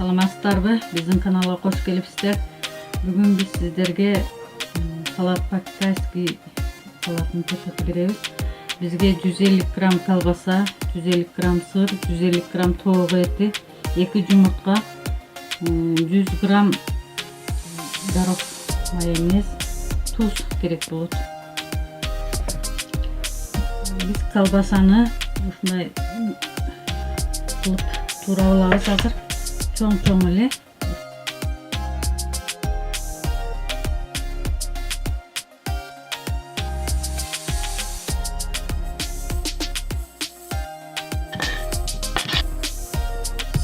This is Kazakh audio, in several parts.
Саламатсыздарбы? Биздин каналга кош келипсиздер. Бүгүн биз сиздерге салат по-китайски салатын көрсөтүп беребиз. Бизге 150 грамм колбаса, 150 грамм сыр, 150 грамм тоок эти, 2 жумуртка, 100 грамм горох майонез, туз керек болот. Биз колбасаны ушундай кылып туурап алабыз азыр. Чоң эле.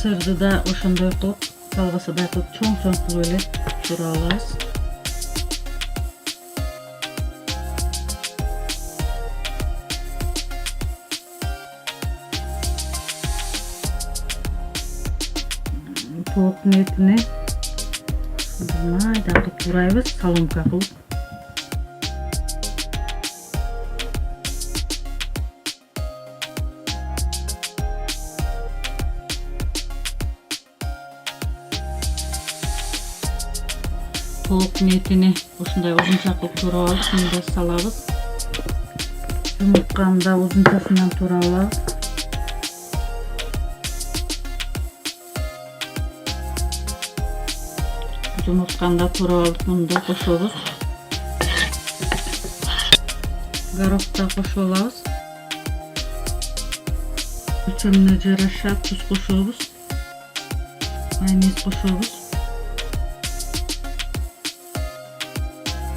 Сырды да ошондой кылып, колбасадай кылып чоң кылып эле туурап алабыз. Tavuk etini mayda qilib турайбыз, соломка qilib. Tavuk etini ушундай узунча qilib турап алып, мында салабыз. Жумуртканы да узунчасынан турап алабыз. Жумуртканы да турап алдык, муну да кошобуз. Горохду да кошуп алабыз. Өлчөмүнө жараша туз кошобуз. Майонез кошобуз.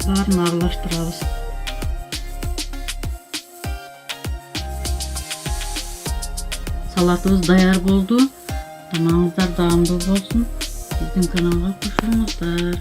Баарын аралаштырабыз. Салатыбыз даяр болду. Тамагыңыздар даамдуу болсун. Биздин каналга кошулуңуздар.